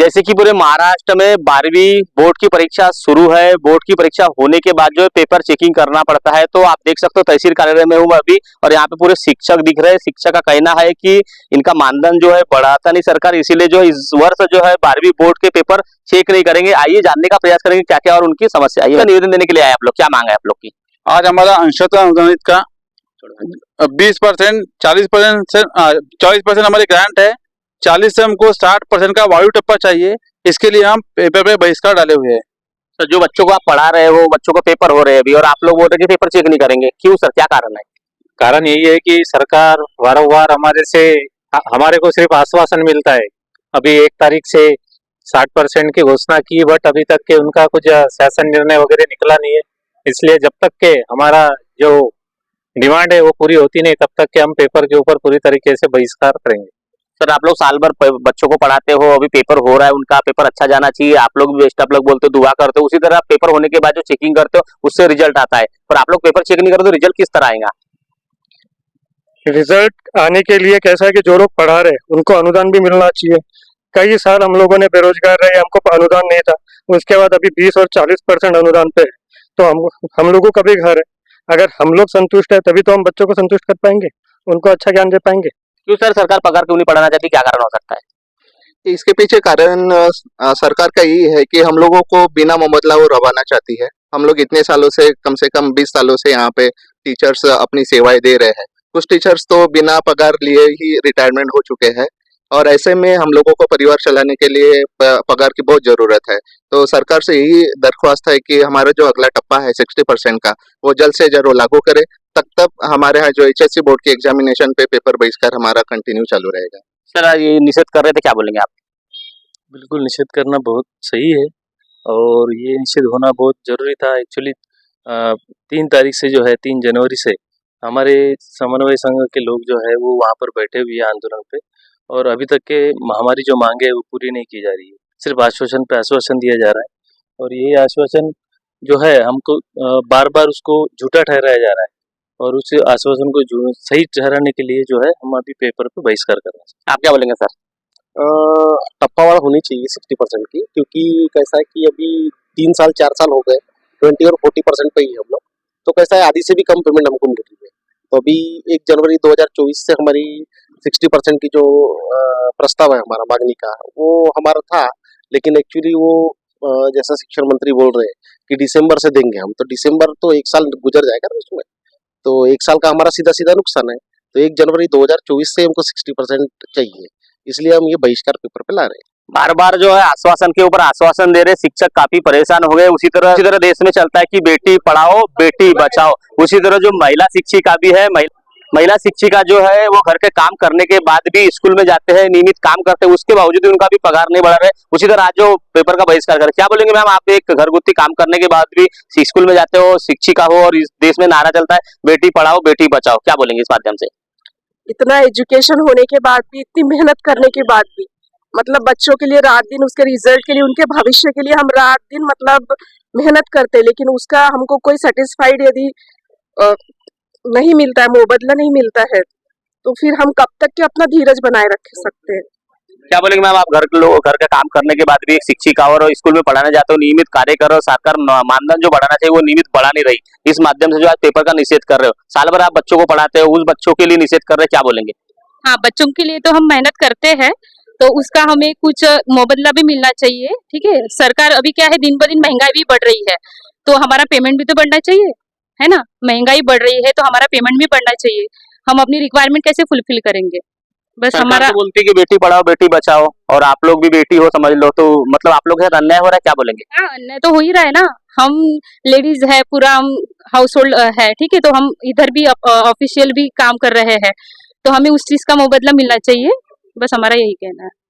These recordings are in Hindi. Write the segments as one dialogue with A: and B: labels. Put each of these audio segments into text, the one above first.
A: जैसे कि पूरे महाराष्ट्र में 12वीं बोर्ड की परीक्षा शुरू है। बोर्ड की परीक्षा होने के बाद जो है पेपर चेकिंग करना पड़ता है। तो आप देख सकते हो तहसील कार्यालय में हूँ मैं अभी, और यहाँ पे पूरे शिक्षक दिख रहे हैं। शिक्षक का कहना है कि इनका मानधन जो है बढ़ाता नहीं सरकार, इसीलिए जो है इस वर्ष जो है 12वीं बोर्ड के पेपर चेक नहीं करेंगे। आइए जानने का प्रयास करेंगे क्या क्या और उनकी समस्या। आइए निवेदन देने के लिए आए आप लोग, क्या मांग है आप लोग की?
B: आज हमारा अंशतः अनुदानित का 20%, 40% हमारी ग्रांट है, 40 से हमको 60% का वायु टप्पा चाहिए। इसके लिए हम पेपर पे बहिष्कार डाले हुए हैं।
A: सर, जो बच्चों को आप पढ़ा रहे हो, बच्चों को पेपर हो रहे हैं अभी, और आप लोग बोल रहे हैं कि पेपर चेक नहीं करेंगे, क्यों सर, क्या कारण है?
C: कारण यही है कि सरकार वारंवार हमारे को सिर्फ आश्वासन मिलता है। अभी 1 तारीख से 60% की घोषणा की, बट अभी तक के उनका कुछ शासन निर्णय वगैरह निकला नहीं है। इसलिए जब तक के हमारा जो डिमांड है वो पूरी होती नहीं, तब तक के हम पेपर के ऊपर पूरी तरीके से बहिष्कार करेंगे।
A: सर, आप लोग साल भर बच्चों को पढ़ाते हो, अभी पेपर हो रहा है, उनका पेपर अच्छा जाना चाहिए, आप लोग भी बेस्ट ऑफ लक बोलते हो, दुआ करते हो। उसी तरह पेपर होने के बाद जो चेकिंग करते हो उससे रिजल्ट आता है, पर आप लोग पेपर चेक नहीं करते तो रिजल्ट किस तरह आएगा?
D: रिजल्ट आने के लिए कैसा है कि जो लोग पढ़ा रहे उनको अनुदान भी मिलना चाहिए। कई साल हम लोगों ने बेरोजगार रहे, हमको अनुदान नहीं था। उसके बाद अभी 20 और 40% अनुदान पे है। तो हम लोगों का भी घर है। अगर हम लोग संतुष्ट है तभी तो हम बच्चों को संतुष्ट कर पाएंगे, उनको अच्छा ज्ञान दे पाएंगे।
A: क्यों सर, सरकार पगार क्यों नहीं बढ़ाना चाहती, क्या कारण हो सकता है?
E: इसके पीछे कारण सरकार का यही है कि हम लोगों को बिना मुआवजा वो रवाना चाहती है। हम लोग इतने सालों से कम 20 सालों से यहाँ पे टीचर्स अपनी सेवाएं दे रहे हैं। कुछ टीचर्स तो बिना पगार लिए ही रिटायरमेंट हो चुके हैं, और ऐसे में हम लोगों को परिवार चलाने के लिए पगार की बहुत जरूरत है। तो सरकार से यही दरख्वास्त है कि हमारा जो अगला टप्पा है 60% का, वो जल्द से जल्द लागू करे। तब हमारे यहाँ जो HSC बोर्ड की एग्जामिनेशन पे पेपर बहिष्कार हमारा कंटिन्यू चालू रहेगा।
A: सर, ये निषेध कर रहे थे, क्या बोलेंगे आप?
F: बिल्कुल निषेध करना बहुत सही है, और ये निषेध होना बहुत जरूरी था। एक्चुअली 3 तारीख से जो है 3 जनवरी से हमारे समन्वय संघ के लोग जो है वो वहाँ पर बैठे हुए हैं आंदोलन पे, और अभी तक के हमारी जो मांगे है वो पूरी नहीं की जा रही है। सिर्फ आश्वासन पे आश्वासन दिया जा रहा है, और यही आश्वासन जो है हमको बार बार उसको झूठा ठहराया जा रहा है, और उस आश्वासन को सही ठहराने के लिए जो है हम अभी पेपर पे बहिष्कार कर रहे हैं।
A: आप क्या बोलेंगे सर?
G: टप्पावार होनी चाहिए 60% की, क्योंकि कैसा है कि अभी 3 साल 4 साल हो गए 20 और 40% पे ही हम लोग, तो कैसा है आधी से भी कम पेमेंट हमको मिल रही है। तो अभी 1 जनवरी 2024 से हमारी 60% की जो प्रस्ताव है हमारा मांगनी का, वो हमारा था, लेकिन एक्चुअली वो जैसा शिक्षा मंत्री बोल रहे हैं कि दिसंबर से देंगे हम, तो दिसंबर तो 1 साल गुजर जाएगा ना उसमें, तो 1 साल का हमारा सीधा सीधा नुकसान है। तो 1 जनवरी 2024 से हमको 60% चाहिए, इसलिए हम ये बहिष्कार पेपर पे ला रहे हैं।
A: बार बार जो है आश्वासन के ऊपर आश्वासन दे रहे, शिक्षक काफी परेशान हो गए। उसी तरह देश में चलता है कि बेटी पढ़ाओ बेटी बचाओ। उसी तरह जो महिला शिक्षिका भी है, महिला शिक्षिका जो है वो घर के काम करने के बाद भी स्कूल में जाते हैं, नियमित काम करते हैं, उसके बावजूद उनका भी पगार नहीं बढ़ा रहे। उसी तरह आज जो पेपर का बहिष्कार कर, क्या बोलेंगे मैम? आप एक घरगुती काम करने के बाद भी स्कूल में जाते हो, शिक्षिका हो, और इस देश में नारा चलता है बेटी पढ़ाओ बेटी बचाओ, क्या बोलेंगे इस माध्यम से?
H: इतना एजुकेशन होने के बाद भी, इतनी मेहनत करने के बाद भी, मतलब बच्चों के लिए रात दिन, उसके रिजल्ट के लिए, उनके भविष्य के लिए हम रात दिन मतलब मेहनत करते हैं, लेकिन उसका हमको कोई सेटिस्फाइड यदि नहीं मिलता है, मुआवजा नहीं मिलता है, तो फिर हम कब तक के अपना धीरज बनाए रख सकते हैं?
A: क्या बोलेंगे मैम? आप घर का काम करने के बाद भी एक शिक्षिका और स्कूल में पढ़ाने जाते हो, नियमित कार्य कर रहे हो, सरकार मानधन जो बढ़ाना चाहिए वो नियमित बढ़ा नहीं रही, इस माध्यम से जो आज पेपर का निषेध कर रहे हो। साल भर आप बच्चों को पढ़ाते हो, उस बच्चों के लिए निषेध कर रहे हैं, क्या बोलेंगे?
I: हाँ, बच्चों के लिए तो हम मेहनत करते हैं, तो उसका हमें कुछ मुआवजा भी मिलना चाहिए। ठीक है, सरकार अभी क्या है, दिन ब दिन महंगाई भी बढ़ रही है, तो हमारा पेमेंट भी तो बढ़ना चाहिए, है ना? महंगाई बढ़ रही है तो हमारा पेमेंट भी बढ़ना चाहिए। हम अपनी रिक्वायरमेंट कैसे फुलफिल करेंगे? बस हमारा
A: तो बोलती है कि बेटी पढ़ाओ बेटी बचाओ, और आप लोग भी बेटी हो समझ लो, तो मतलब आप लोग के साथ अन्याय हो रहा है, क्या बोलेंगे?
I: हाँ, अन्याय तो हो ही रहा है ना। हम लेडीज है, पूरा हम हाउस होल्ड है, ठीक है, तो हम इधर भी ऑफिशियल भी काम कर रहे हैं, तो हमें उस चीज का मुआवजा मिलना चाहिए, बस हमारा यही कहना है।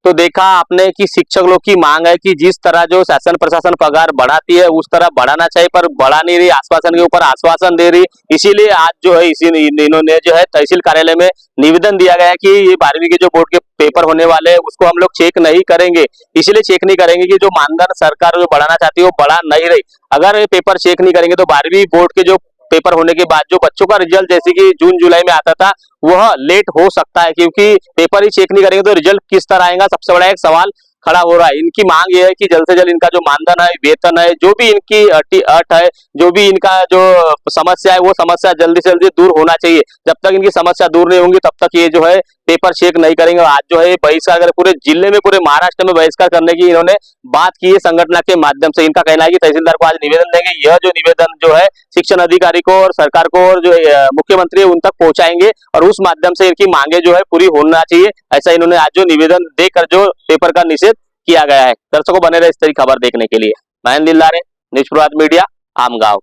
A: तो देखा आपने कि शिक्षक लोग की मांग है कि जिस तरह जो शासन प्रशासन पगार बढ़ाती है उस तरह बढ़ाना चाहिए, पर बढ़ा नहीं रही, आश्वासन के ऊपर आश्वासन दे रही। इसीलिए आज जो है इन्होंने जो है तहसील कार्यालय में निवेदन दिया गया कि ये 12वीं के जो बोर्ड के पेपर होने वाले हैं उसको हम लोग चेक नहीं करेंगे। इसीलिए चेक नहीं करेंगे कि जो मानधन सरकार जो बढ़ाना चाहती है वो बढ़ा नहीं रही। अगर ये पेपर चेक नहीं करेंगे तो 12वीं बोर्ड के जो पेपर होने के बाद जो बच्चों का रिजल्ट जैसे कि जून जुलाई में आता था वह लेट हो सकता है, क्योंकि पेपर ही चेक नहीं करेंगे तो रिजल्ट किस तरह आएगा, सबसे बड़ा एक सवाल खड़ा हो रहा है। इनकी मांग ये है कि जल्द से जल्द इनका जो मानधन है, वेतन है, जो भी इनकी अट है, जो भी इनका जो समस्या है, वो समस्या जल्दी से जल्दी दूर होना चाहिए। जब तक इनकी समस्या दूर नहीं होंगी तब तक ये जो है पेपर चेक नहीं करेंगे। और आज जो है बहिष्कार अगर पूरे जिले में, पूरे महाराष्ट्र में बहिष्कार करने की इन्होंने बात की है संगठन के माध्यम से। इनका कहना है कि तहसीलदार को आज निवेदन देंगे। यह जो निवेदन जो है शिक्षण अधिकारी को और सरकार को और जो मुख्यमंत्री है उन तक पहुंचाएंगे और उस माध्यम से इनकी मांगे जो है पूरी होना चाहिए। ऐसा इन्होंने आज जो निवेदन देकर जो पेपर का निषेध किया गया है। दर्शकों बने रहे इस तरह की खबर देखने के लिए। महेंद्र दिलदारे, न्यूज प्रभात मीडिया, आमगांव।